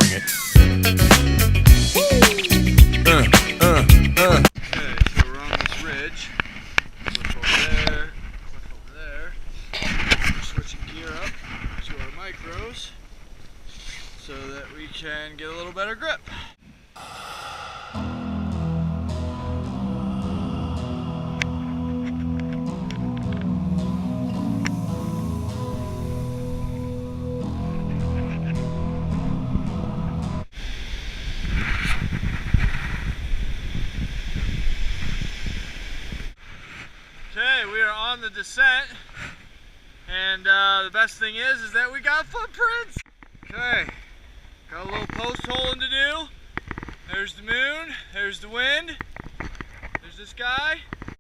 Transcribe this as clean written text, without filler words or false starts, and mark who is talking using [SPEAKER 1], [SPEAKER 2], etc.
[SPEAKER 1] bring it.
[SPEAKER 2] Okay, so we're on this ridge. Cliff over there, cliff over there. We're switching gear up to our micros so that we can get a little better grip. Okay, we are on the descent, and the best thing is that we got footprints. Okay, got a little post holing to do. There's the moon, there's the wind, there's this guy.